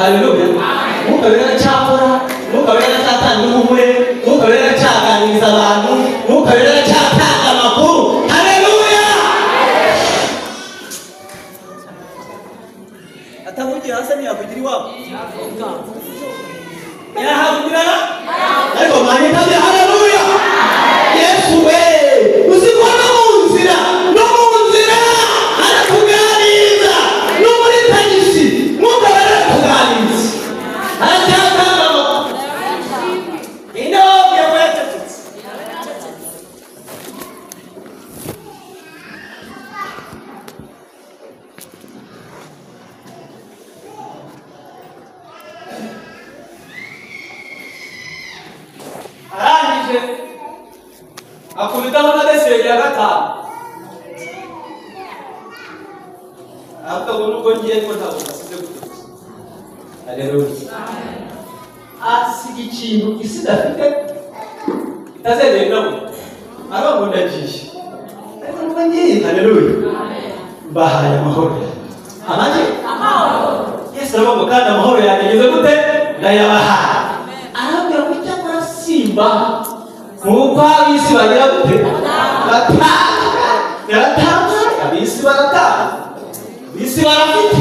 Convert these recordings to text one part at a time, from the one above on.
Haleluya. Mwuka wera cyakora, mwuka wera cyatanga umumure, mwuka wera cyaganiriza abantu, mwuka wera cyatanga amakuru. Haleluya. Atamugira hasa ni yakugira iwabo. Yahakugira ariko manye tabi. Haleluya. Yesu we usikona munzira no munzira arakuganiriza no muri tagisi mwuka wera kuganiriza aratanga ino yawetetsi arangije akubitaho na deseri ya gatanu. Akabona ubwo ngiye ko ntabwo nasize gutuza. Haleluya. Asiga ikintu isi idafite itazereramo arabona ndagiye ariko nubwo ngiye. Haleluya. Bahaye amahoro. Amaje amahoro. Yesu aravuga kandi amahoro yageze gute ndayabahaye. Arabwira ngo cyakora simba nk'uko ab'isi bagira gute baratanga. Ab'isi baratanga, ab'isi barafite,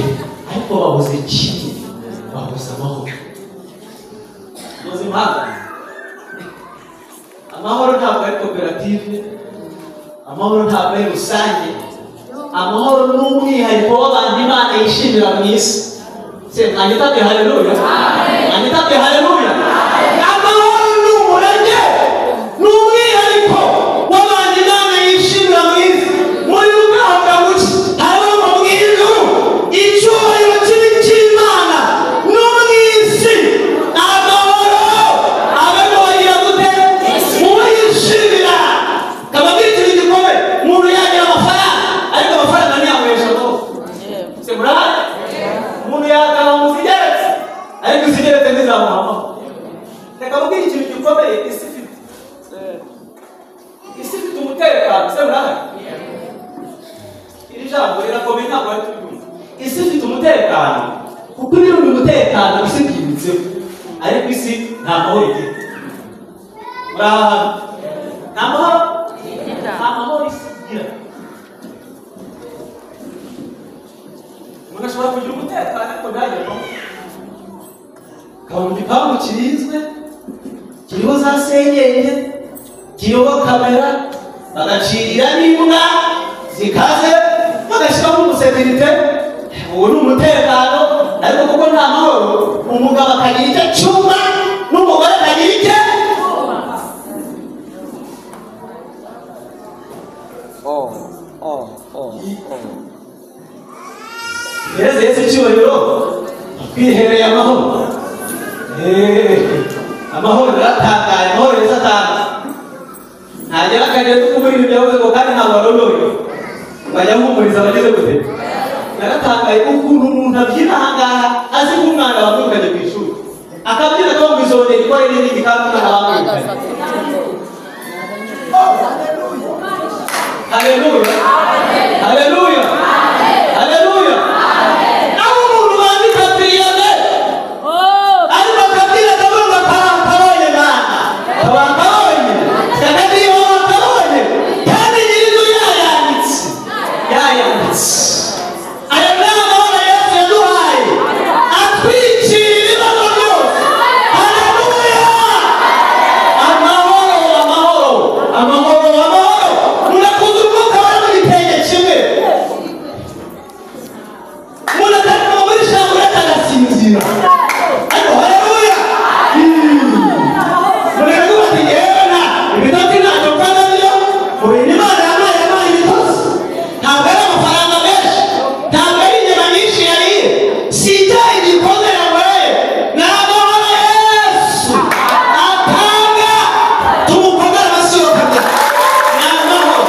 ariko babuze kimwe, babuze amahoro. Muzi impamvu? Amahoro ntabwo ari koperative, amahoro ntabwo ari rusange, amahoro ni umwihariko w'abantu Imana yishimira mu isi. Anyitabye haleluya. Anyitabye haleluya. Amahoro ni umurage, ni umwihariko w'abantu Imana yishimira mu isi. Muri ubwanga buke harimo mu bw'ijuru icyubahiro kibi cy'Imana no mu isi. Amahoro abagoye gute muyishimira. Kababwira ikintu gikomeye, umuntu yagira amafaranga ariko amafaranga ntiyamuhesha amahoro. Se murahaye? Umuntu yakaba muzigeretse ariko izigeretse ntizamuha amahoro. Reka mubwire ikintu gikomeye isi ifite. Isi ifite umutekano. Se murahaye? Iri jambo rirakomeye ntabwo ari tubyumva. Isi ifite umutekano kuko ibiri mu mutekano isi byibitseho, ariko isi nta mahoro igira. Murahaye? Nta mahoro? Nta mahoro isi igira. Umuntu ashobora kugira umutekano ariko ntagire amahoro. Akaba mu gipangu kirinzwe, kiriho za senyenge, kiriho kamera, bagacirira n'imbwa zikaze, bagashyiraho umusekirite. Uwo ni umutekano, ariko kuko nta mahoro, umugabo akagira icyo cyuma n'umugore akagira icyo. Yesu icyubahiro twihereye amahoro. Amahoro aratangaye, amahoro Yesu atanga. Ntagera akajya tukubwira ibyo yavuze ngo kandi ntabwo warondoye bajya muhumuriza abageze gute. Naratangaye ukuntu umuntu abyina ahangaha azi nk'umwana wamwirukanye ku ishuri akabyina akamubizonera ikore n'ibindi kandi umwana wamwirukanye. Haleluya. Haleluya. Haleluya. Aho umuntu bandika piyane ariko akabyina akavuga akaronye Mana akaronye sakadiyo akaronye kandi nyirizo yayanditse aya ni amahoro Yesu yaduhaye atwikira ibibazo byose. Haleluya. Amahoro amahoro amahoro amahoro. Murakuza umwuka wari mu gitenge kimwe, murakatuma muri shambure akagasinzira. Ariko haleluya. Mureka bati yewe ibitotsi ntacyo mfana byo mubintu Imana yampaye ibitotsi. Ntabwo ari amafaranga menshi, ntabwo ari inyama nyinshi yariye, si icyayi gikoze yanyweye, ni amahoro Yesu atanga. Tumukomere amashyi yo kabya. Ni amahoro.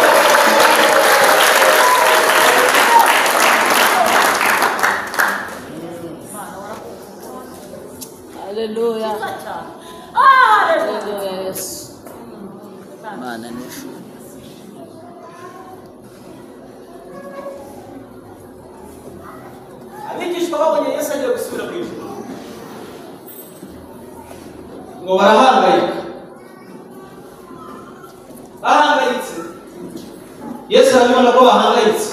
Haleluya. Haleluya Yesu. Mana nishu. Abigishwa babonye Yesu agiye gusubira ku ijuru ngo barahangayika. Bahangayitse. Yesu arabibona ko bahangayitse.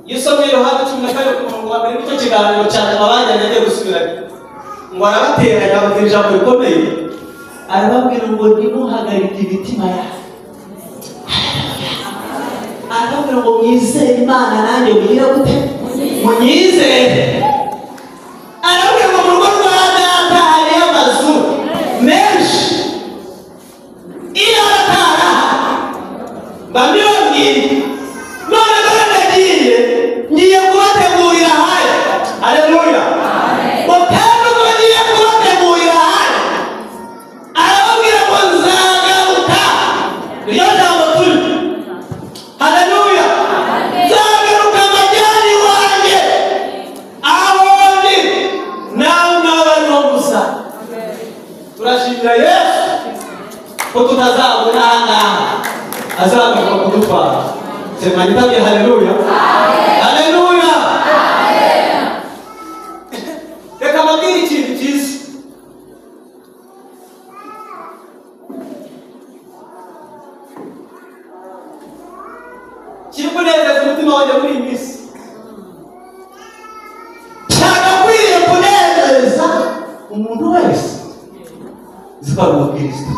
Yesu muri Yohana 14 ku murongo wa 1 nicyo kiganiro cyane abajyanye agiye gusubirana. Ngo arabateranya ababwira ijambo rikomeye. Arababwira ngo ntimuhagarike imitima yanyu. Arababwira ngo mwizere Imana nanjye mugira gute? Munyizere. Arababwira ngo mu rugo rwa data hariyo amazu menshi. Iyo batara bamyongeye none dore ndagiye ngiye kubategurira hayo. Haleluya. Kandi ngo ngiye kubategurira hayo. Arababwira ngo nzagaruka. Niyo jambo turi. Haleluya. Nzagaruka majyani wanjye aho ndi nawe n'abariho gusa. Turashimira Yesu ko tutazabona ahangaha azagaruka kudutwara. Sema nitabye haleluya. Haleluya. Reka mbabwire ikintu cyiza. Kiri kunezeza umutima wanjye muri iyi minsi. Cyagakwiye kunezeza umuntu wese zikaba umukristo.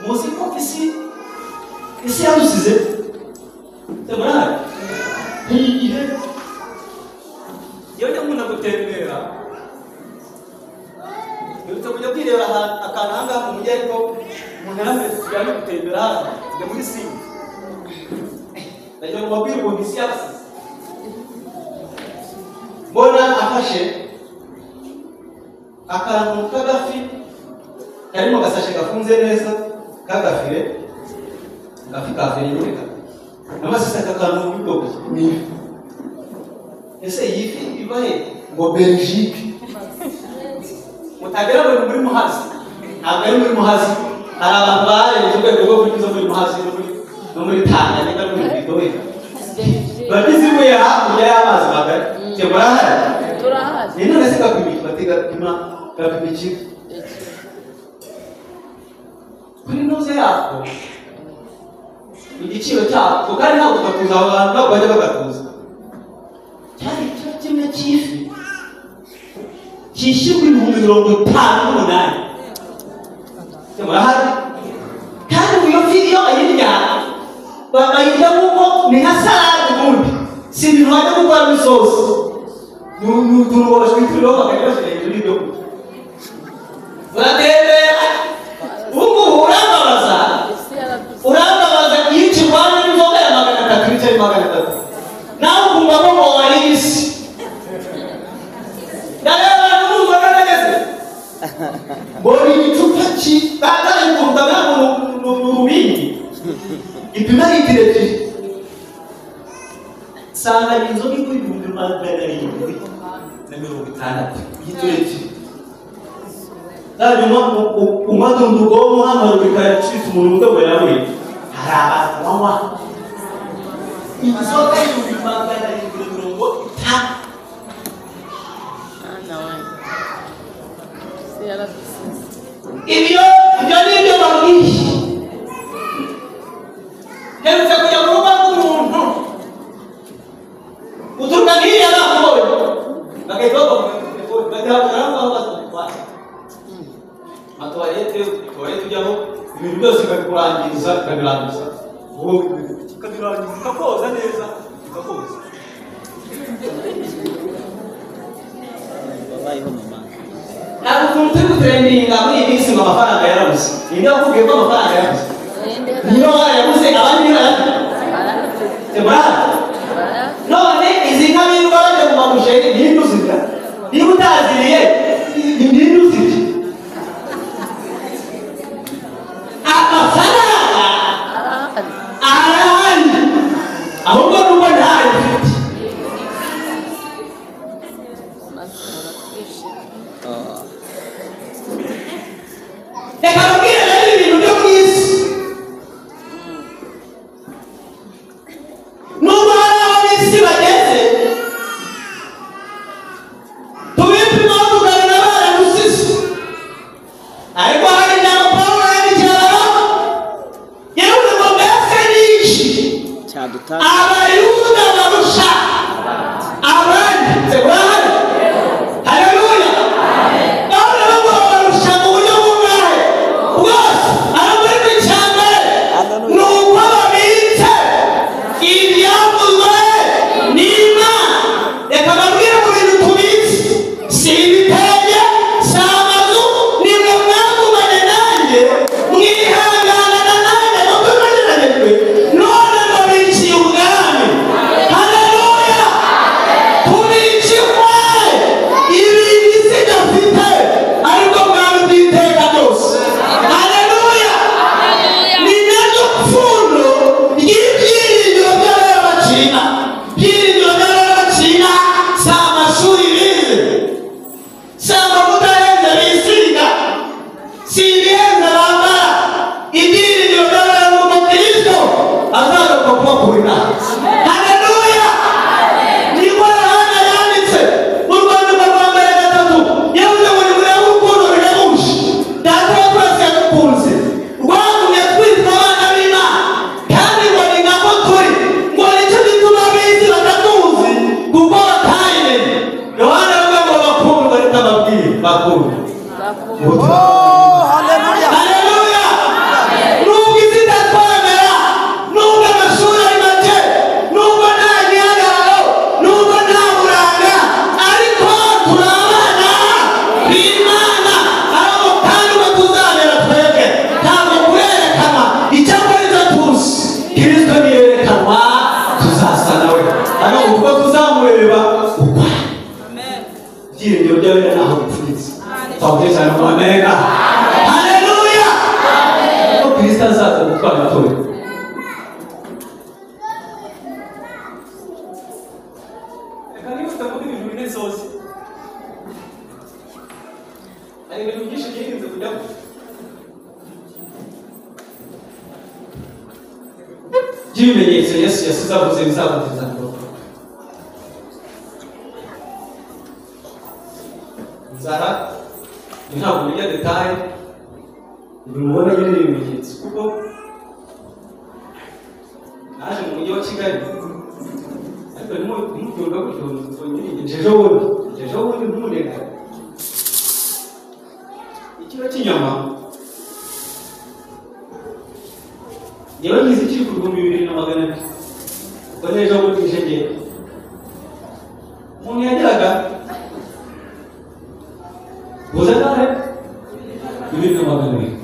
Muzi ko isi yadusize. Temurari. Igihe iyo nyamuna gutembera yose kujya kwireba akantu ahangaha mu mujyi ariko umuntu yarameze kujya gutembera hano njya muri Singa. Ndagira ngo mbabwire ukuntu isi yabasize. Mbona afashe akantu k'agafi karimo gasashe gafunze neza kagafire gafi kafire yureka namasisa kakantu w'ibyogo ni ese yifi ibaye ngo Belgique mutagera muri Muhazi ntabwo ari muri Muhazi hari abantu barengeje urwego rwo kugeza muri Muhazi no muri Tanganyika no muri Bidowe bagize ibuye hakurya y'amazi magari temurahari turahari ni none se kakubika batega ima kakubiki kuri noze yako igiciro cyako kandi ntabwo twakuza abantu ntabwo bajya bagatuza cyari cyo kimwe cy'ifi cyishyurwa 58,000 temurahari kandi uyo fi iyo ayirya bayirya nk'uko ni nka salade ubundi si ibintu bajya gukora n'isosi n'utuntu bashwitiriho bakajya bashyira hejuru y'ibyo kurya uratembera ubu urambabaza iyo ikirwanya n'inzoga ya 300 bicaye 300 nawe ukumva ko ngo wari isi ndareba n'umva nageze mbona igicupa kitandara kumutanga mu rubindi ipima litiro 2 sanga inzoga iri kuri 760 y'ituro Tadi umatu ndugo Muhammad bikaya chifu murundo berawe haraba mama inzoka y'ubimagana y'imirongo ta ibyo nibyo babwiye herutse kujya mu rugo rw'umuntu uturuka nk'iya nakubonye bagahita bajya toilette ujyaho ibintu byose bikabirangiza ukakoza neza ukakoza ntabwo ukuntu turi gutrendinga muri iyi minsi ngo amafaranga yarabuze ninde wakubwiye ko amafaranga yarabuze niba warayabuze abandi ntibarabuze none izi nka birirwa bajya mu mabusheri ninde uzirya niba utaziriye ninde uzirya amafaranga arahari ahubwo nuko ntayo ufite reka babwire rero ibintu byo mu isi n'ubu nadutanga abayuda barusha abandi urahari. Haleluya. Bawuda nabo barusha mu buryo bumwe bwose. Arabona icyambere ni uko babitse ibyavuzwe n'Imana. Reka babwire mu bintu tubitse, si ibitenge, si amazu, ni mwe mwagumanye nanjye, mwihanganana nanjye nubwo mwageragejwe, none mubiciye ubwami. Haleluya. Tubiciwe ibintu isi idafite, ariko bwami bw'iteka ryose. Haleluya. Ni naryo pfundo ry'ibyiringiro by'abanyabacina. Ibyiringiro by'abanyabacina si amashuri bize, si amavuta ahenze bisiga, si ibihenze bambara. Ibyiringiro by'abanyabacina Kristo azagaruka kubakurira. Haleluya. Niko Yohana yanditse mu rwandiko rwa mbere 3, yavuze ngo nimurebe urukundo ruhebuje Data wa twese yadukunze, rwagumye twitwa abana b'Imana, kandi ngo ni nako turi, ngo nicyo gituma ab'isi batatuzi kuko batayimenye. Yohana avuga ngo bakundwa, reka mbabwire bakundwa. Haleluya. Nubwo isi itatwemera, nubwo amashuri ari make, nubwo nta gihagararo, nubwo nta buranga, ariko turi abana b'Imana. Abo kandi uko tuzamera twebwe ntabwo kurerekanwa, icyakora icyo tuzi Kristo niyerekanwa tuzasa nawe, hano ubwo tuzamureba ukwa. Ibyiringiro by'abera ntaho bipfuritse. Twabwiye cyane ngo amena. Haleluya. Ko Kristo azaza gutwara itorero. Reka nibutse muri ibintu bine zose. Hari ibintu byinshi byirinze kujyamo. By'ibimenyetso Yesu yasize avuze bizabatiza ngo inzara, ntabwo menya detaye, mubona nyine ibimenyetso kuko naje mu mujyi wa Kigali, ariko ntimubyumva gutyo ngo nyine ejo bundi ntumunega ikiro cy'inyama yewe ngize kiri ku 2,200, ubwo n'ejo bundi nshegera umuntu yageraga buze nawe 2,200.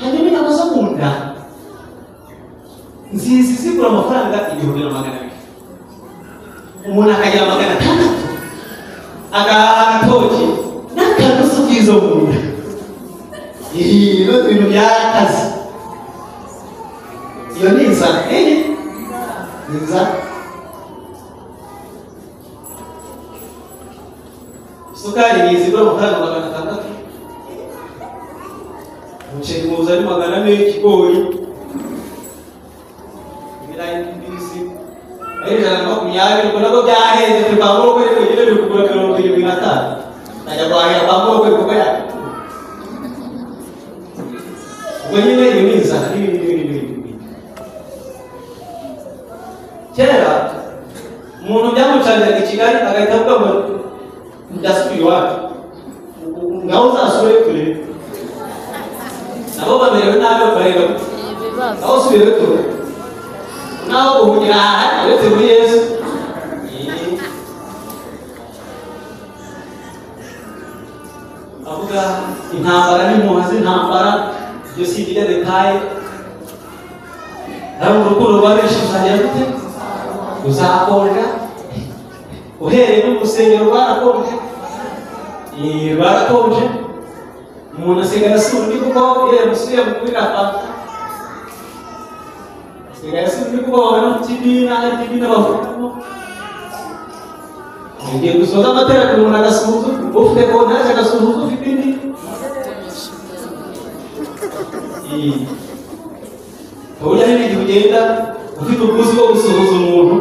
hanyuma inyama zo mu nda nzizi zigura amafaranga 1,200. umuntu akagira 600 agahaha agatoki n'akanusu k'izo mu nda. Iyo bintu byarakaze. Iyo ni inzara. Ni inzara. Isukari ni izigura amafaranga 600. Umuceri muza ari 400, ikigori, ibirayi n'ibisi ari 120. Ubwo nabwo byahenze twabura ko rero ugire bikugura 75. Najya guhahira bamwe ko kuko ya ubwo nyine ni inzara n'ibindi. Kera umuntu byamucanira i Kigali agahita avuga ngo ndasubiye iwacu, ngaho uzasubire kure. Nabo bamerewe nabi bareba aho usubire kure, naho ubugira aha uretse muri Yesu. Avuga intambara n'impuha z'intambara, ibyo si ibijya detaye. Nawe urukundo rwa benshi ruzagira gute? Ruzakonja. Uhereye no mu rusengero rwarakonje, rwarakonje. Umuntu asigaye asura undi kuko iyo yamusubiye mu kuri rapapa, asigaye asura undi kuko babona mu TV n'abavugamo. Igiye gusoza amateraniro umuntu agasuhuza, ufite kontaje agasuhuza ufite indi. Uburyo hari igihe ugenda ufite ubwuzu bwo gusuhuza umuntu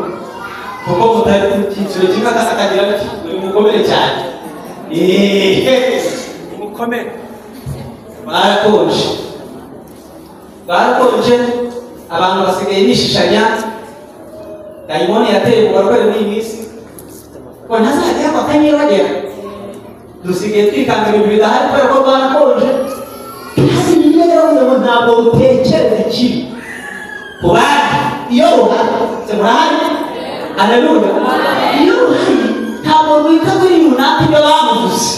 kuko mutari ku cyiciro kimwe akagira ati uri mukomere cyane. Mukomere. Barakonje abantu basigaye bishishanya dayimoni yateye mu barwayi muri iyi minsi ko ntazajya bakanyibagera dusigaye twikanga ibintu bidahari kubera ko rwanakonje kandi niyo rero ngo ntabwo utekereza ikibi ku bandi iyo ruhari murahari haleluya iyo ruhari ntabwo rwita kuri runaka ibyo bamuvuze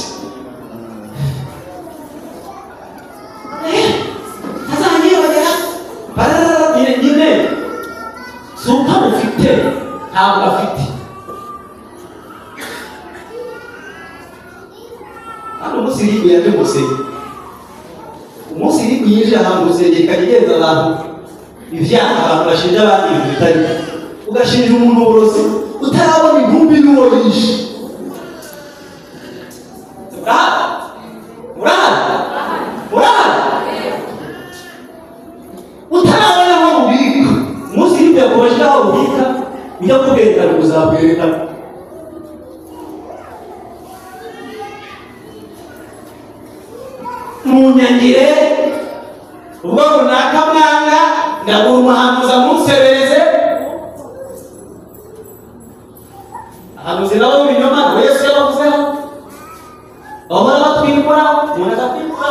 ntazanyibagera bararabire nyine si uko amufite ntabwo afite hano umunsi iribu yaje musenge umunsi iribu yije ahantu musenge ikagenda abantu ibyaha abantu bashinja abandi ibintu bitari ugashinja umuntu uburozi utarabona inkumbi n'uwo yishe utarabona aho ubika umunsi iribu yakubajije aho ubika ujya kubwerekana uzabwerekana munyangire ubwo runaka mwanga ndabura umuhanuzi amusebereze ahanuzi nabo b'ibinyoma nabo Yesu yabavuzeho bahora batwikura umuntu akakwikura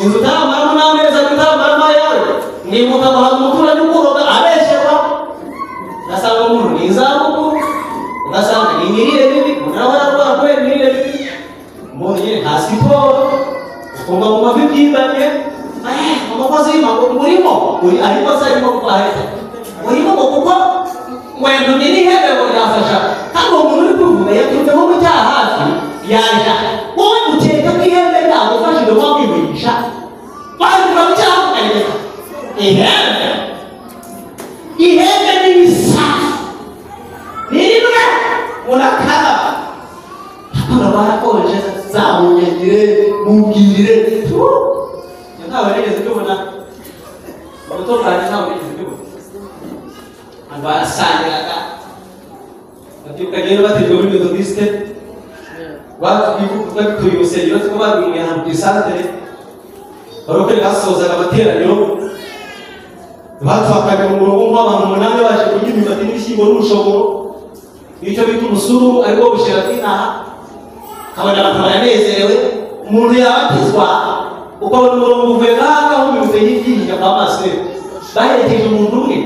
inzu utarambaramo n'amezi utarambaramo ayawe mwimuka muhaza umuturanyi ukuroga abesherwa ugasanga umuntu ni izabukuru ugasanga ni imirire mibi umuntu nawe ararwara kubera imirire mibi umuntu nyine nta siporo ukumva mu mavi byibanye umukozi w'imaguru urimo ariko se arimo kuhahita urimo kuko wenda nyiri ihebe ngo yafasha kandi uwo muntu uri kuvuga yaturutse nko mu cyaha hafi yaja wowe ukeka ko ihebe yagufashije wamwiburisha wandura mu cyaha ukareka ihebe n'ibisa ni rimwe unakaraba hano barakonje zamunyagire mubwirire ntawe nigeze kubona ubuto bwanjye ntawe nigeze kubona abantu barasangiraga ukagenda baterwa muri metodiste batuye urusengero tuko babwiye ahantu ku isantere barokore basozaga amateraniro batwakaga mu murongo nk'abantu umunani baje kurya imyumbati n'ibishyimbo n'urushogoro nicyo bita umusuru ariko gushira kw'inaha kabona abantu baranezerewe umuntu yabatizwa ukabona umurongo uvuye ngaho umeze y'ibyinjira kwa maso baherekeje umuntu umwe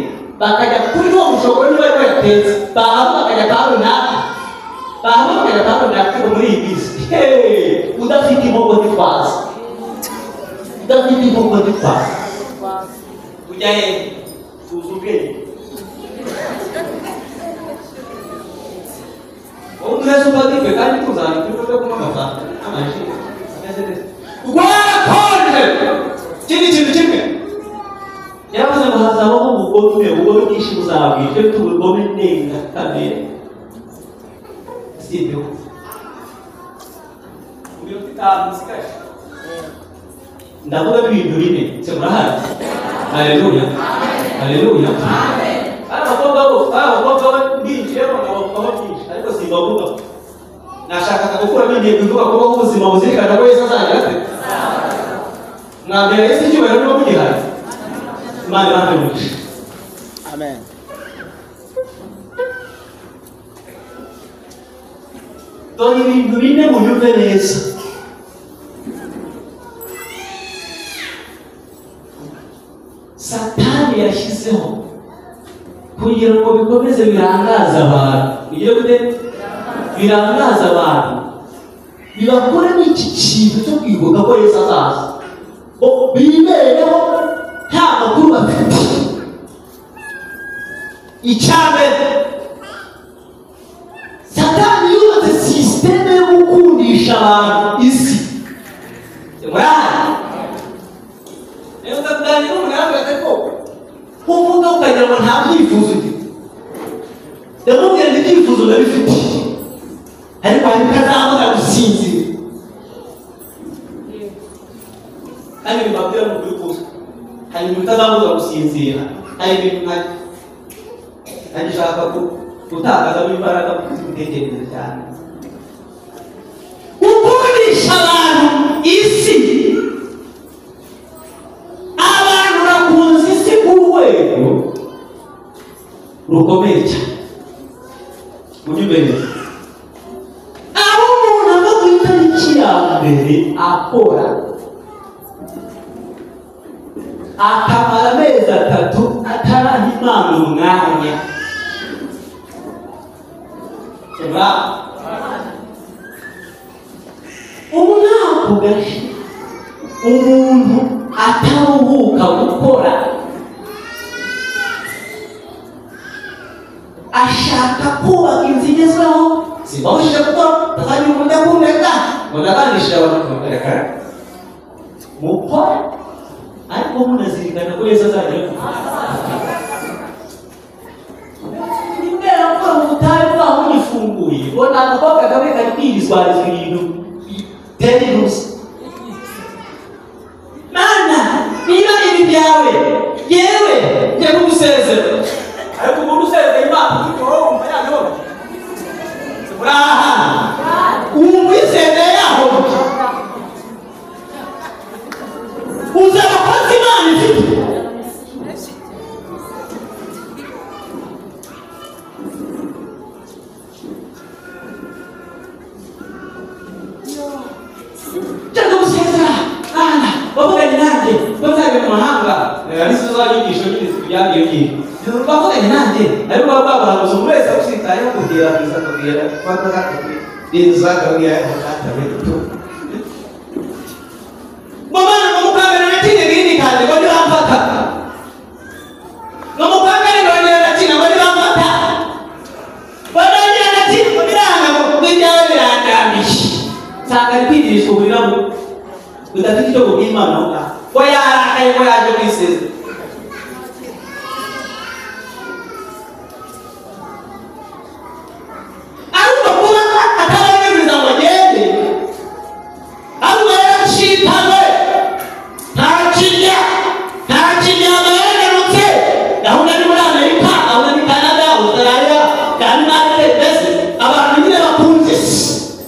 bakajya kuri uwo mushogoro niba ariko yatetse bahava bakajya kwa runaka muri iyi bisi udafite inkoko ntitwaza ujya he tuzi ubwenge wowe udurese upadike kandi tuzana turi byo kunywa amafaranga n'amajini rwarakonje ikindi kintu kimwe yaravuze ngo hazabaho ubugome bwinshi buzabwira icyo bita ubugome ndengakamere si ibyo mu minota itanu isigaye ndavuga ibintu bine se murahari haleluya abakobwa binjiyemo abakobwa byinshi ariko simbavuga nashakaga gukuramo intego ivuga ko ubuzima buzirikana ko Yesu azagira ate mwambere Yesu icyubahiro niba mugihari Imana ibahe umugisha amen dore ibintu bine muyumve neza Satani yashyizeho kugira ngo bikomeze birangaza abantu birangaza abantu bibakore n'iki kintu cyo kwibuka ko Yesu azaza bibereho nta makuru bafite icyambere Satani yubatse sisiteme yo gukundisha abantu isi murahari rero ndaganira n'umuntu yaravuga ko uvuga ukagira ngo nta byifuzo ufite ndamubwira ngo ibyifuzo ndabifite ariko hari utazamuza gusinzira kandi mbabwira mu kuri kuza hari ibintu utazamuza gusinzira hari ibintu nagishaka gutakazamo imbaraga mu gutekereza cyane gukundisha abantu isi abantu bakunze isi rwego rukomeye cyane. Unyumve neza, aho umuntu ava ku itariki ya mbere akora akamara amezi 3 ataraha Imana umwanya. Umwaka ugashi umuntu ataruhuka gukora, ashaka kubaka inzu igezweho, simbabujije gukora, ndazagira umuntu yakundeka ngo ndaganisha abantu kumereka mukora, ariko munazirikana ko Yesu azajya nimbera gukora mu butayu bwaho nifunguye bona agakobwa kamwe kari kwirizwarizwa ibintu tererusi. Mana niba ibi byawe yewe njye kugusezera, ariko umuntu usezera Imana kuko wumva yanyoba uraha umwisezera yaho uzaba kozi Imana ifite. Jangan usezera Ana bavuganye nanjye bazajya mu mahanga arizo zanyigisho y'ibyagiye byiza bavuganye nanjye ariko babahanuza umuntu wese usitayeho kugira biza kugira fata inza kabya yakatabeto mama mukamera natine bindi kandi bari bamfata no mukamera bari natina bari bamfata bari natina biranga bijyawe birandamishi sanga kwigisha ubiramo udafite cyo kubw'Imana uka ko yarakaye ko yaje kwiseza. Ariko kuba atarabiriza ngo agende ariko yarashitanye nta kijya abayagarutse gahunda ni muri Amerika, gahunda ni Canada, Australia, kandi natwe mbese abantu nyine bakunze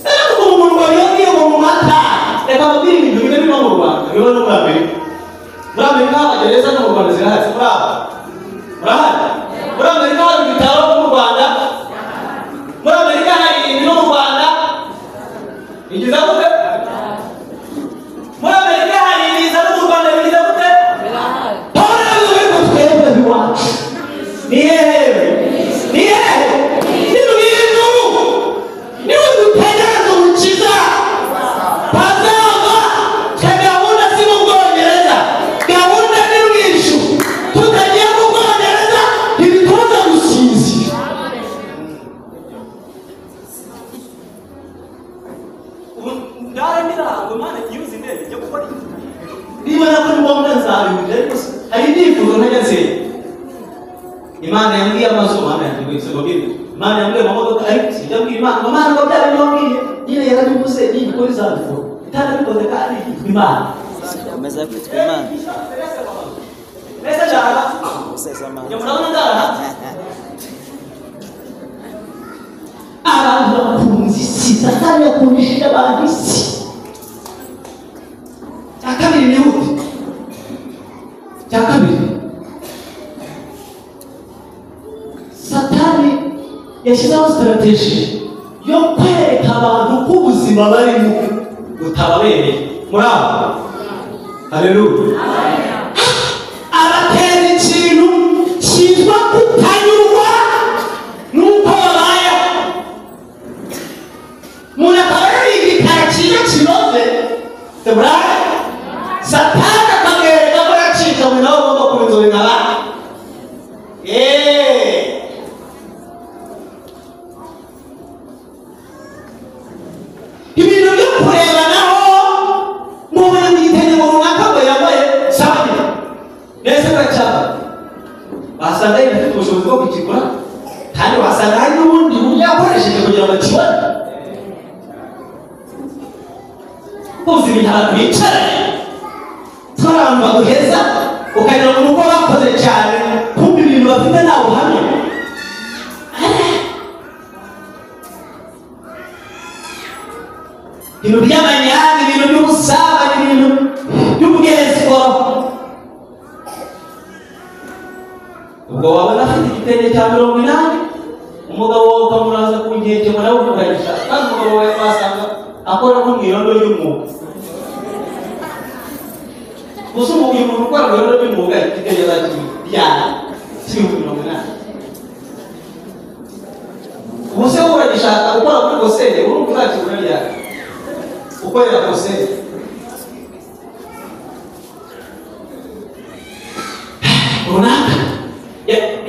ariko umuntu wabiyobwiye mu mata reka babwire ibintu bimwe biba mu Rwanda biba no muri Amerika. Muri Amerika abagereza no mu Rwanda zirahari muri Amerika hari ibitaro mu Rwanda, muri Amerika hari ibintu no mu Rwanda bigize gute, muri Amerika hari ibiza no mu Rwanda bigize gute tora n'ubwo twebwe biwacu ni hehe niba bintu niba dutegereza umukiza bazava gahunda si mu Bwongereza, gahunda ni mwinshi tutagiye mu Bwongereza ntibituza gusinzira. Ndarangira Imana yuzi ndebe yo gukora niba nako ngombwa nzabihuje, ariko hari nifuzo ntajya nsenga. Imana yambwiye amasomo hano yandikwe sebabiri, Imana yambwiye amamodoka ariko sijya mbwira Imana ngo byaba byongeye nyine yarabivuze nyine kuri zandiko itarabikoze kandi Imana Ameza kwitwa Imana. Meza cyane Usesa Imana. Nyamurabona ndara abantu bakunzi si Satani yakundishije abantu isi. Akabiri ni uti cyakabiri Satani yashyizeho strategy yo kwereka abantu ko ubuzima barimo butababereye. Muri abo haleluya abatera ikintu cyitwa kutanyurwa nuko babaye umuntu akaba yarigikara cyiza kinoze teburaye Satani akamwereka ko yacika mu nawe ugomba kuba inzobe nk'abandi. Ibintu byo kurebanaho mubona mwitende mu runaka ngo yambaye sabani neza gacyaba basanga yifite ubushobozi bwo kukigura kandi wasanga hari n'ubundi buryo yakoresheje kugira ngo akibone. Uzi ibintu abantu bicaranye abantu baguheza ukagira ngo nuko bakoze cyane kumva ibintu bafite nta buhamya. Ibintu by'amanyanga, ibintu by'ubusabane, ibintu by'ubwesiko ubwo wabona afite igitenge cya 80 umugabo wawe ukamuraza ku nkeke nawe umuganisha kandi umugabo wawe wasanga akora nko mu irondo ry'umwuga gusa uyu muntu ukora mu irondo ry'umwuga igitenge cy'ijana cy'ibihumbi 80 ubuse uragishaka gukora muri kosere urumva uzakibura ryari ukorera kosere runaka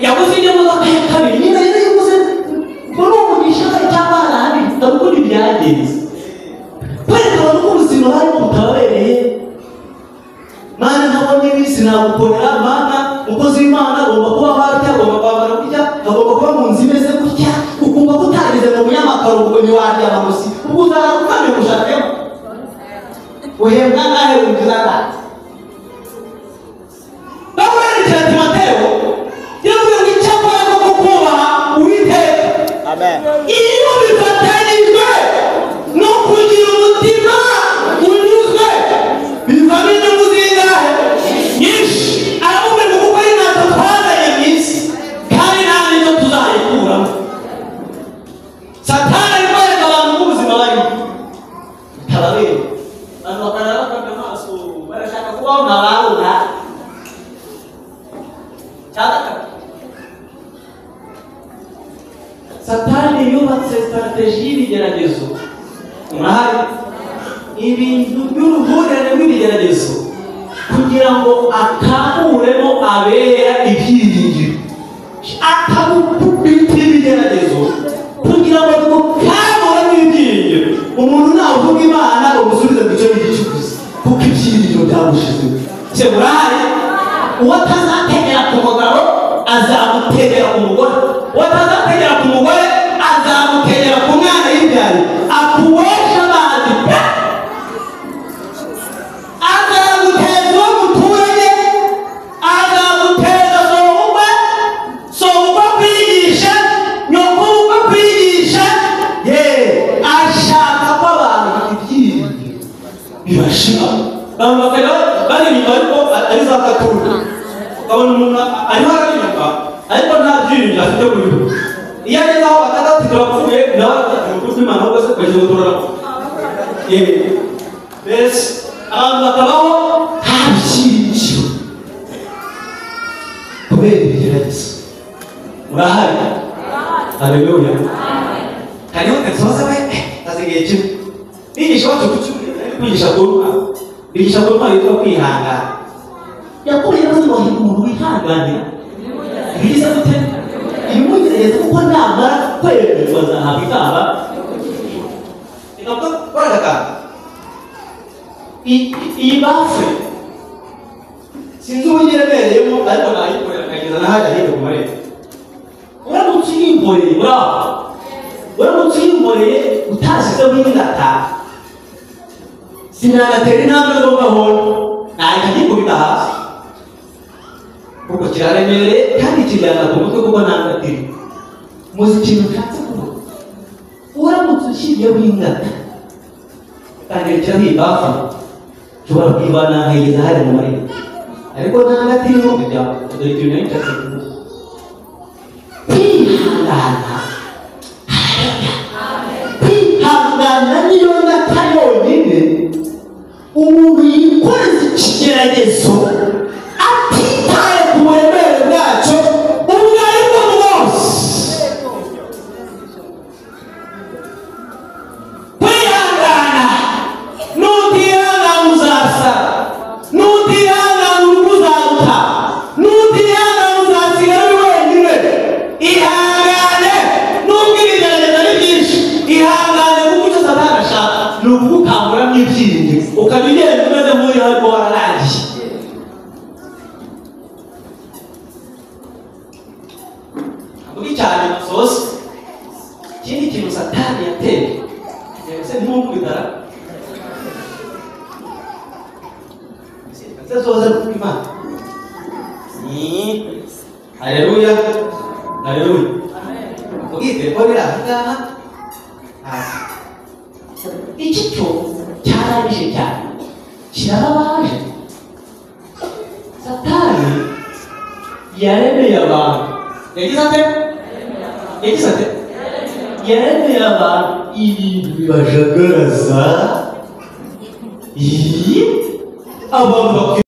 yaguze imodoka ya kabiri nyine yaguze muri umugisha cyangwa ahandi ndabukora ibyagenze kwereka abantu ko ubuzima barimo butababereye mana ntabonye ibisi nagukorera mana umukozi w'Imana agomba kuba barya agomba kwambara gutya agomba kuba mu nzu imeze gutya ukumva ko utageze mu munyamakaro ubwo ntiwaryama gusa ubwo uzara ukamye gushakemo uhembwa nawe winjiza nawe bawerekera Timoteyo yavuze ngo icyakora no kukubaha Uwiteka Amen. iyo bifatanyijwe no kugira umutima unyuzwe bivamo inyungu zingahe nyinshi aravuga ngo kuko ari natwe twazanye mu isi kandi nta n'icyo tuzayikuramo satani arimo areka abantu b'ubuzima barimo bitababera abantu bakarara bakanda amaso barashaka kubaho nk'ababona satani yubatse strategy y'ibigeragezo murahari ibintu by'uruhurirane rw'ibigeragezo kugira ngo akamuremo abera ibyiringiro akabukubita ibigeragezo kugira ngo dukamuremo ibyiringiro umuntu navuga Imana umusubize mu cyo gicukuzi kuko ibyiringiro byabushize cye murahari uwatazategera ku mugabo azamutegera ku mugore uwatazategera ku mugore azamutegera ku mwana y'ibyari akuwesha amazi azamuteza uwo muturage azamuteza sohugwa kwigisha nyokobwa kwigisha ashaka ko abantu ibyiringiro bibashira abantu bakajya bari inyuma ariko ari za katura ukabona umuntu ariho araririmba ariko nta byiringiro afite muri we iyo ageze aho batandatu turapfuye nawe akagira ukuri kw'Imana ahubwo se kugira ngo turarapfa mbese abantu bakabaho nta byiringiro kubera ibigeragezo murahari haleluya hariho kasoza we asigaye kimwe bigisha wacu ku cyumweru kwigisha kuruka bigisha kuruka yitwa kwihangana yakubwiye ko umuntu wihanganira bigize gute imugereza kuko namara kwemererwa azahabwa ikamba ntabwo baragaka iyi bafe sinzi ubugeremereyemo ariko nayikorera nkageza n'ahajya hirya ku marembo uramutse uyimboreye uramutse uyimboreye utashyizeho ingata sinanatera intambwe zo gahoro nahita ngikubita hasi kuko kiraremereye kandi kijyana ku mutwe kuko nta ngatiri muzi ikintu nshatse kuvuga uramutse ushyiriyeho ingata ukangerekeraho iyi bafu ushobora kwivana nkayigeza hariya mu marembo ariko nta ngatiri ho kujya dore ikintu nayo nshatse kuvuga kwihangana kwihangana niyo ngata yonyine umuntu yikoreza ikigeragezo atitaye ku buremere bwacyo ubwo ari bwo bwose kwihangana nutihangana uzasara nutihangana urugo uzaruta nutihangana uzasigara uri wenyine ihangane nubwo ibigeragezo ari byinshi ihangane kuko icyo satani ashaka ni ukugukanguramo ibyiringiro ukabigenda umeze nk'uri harimo wararangiye muri cyane masosi ikindi kintu satani yateye ese ntumubwira ese zoza Imana haleluya haleluya ubwite ko birahangaha iki cyo cyarabije cyane kirababaje satani yaremeye abantu yagize ate yaremeye abantu ibintu bibajagaraza abantu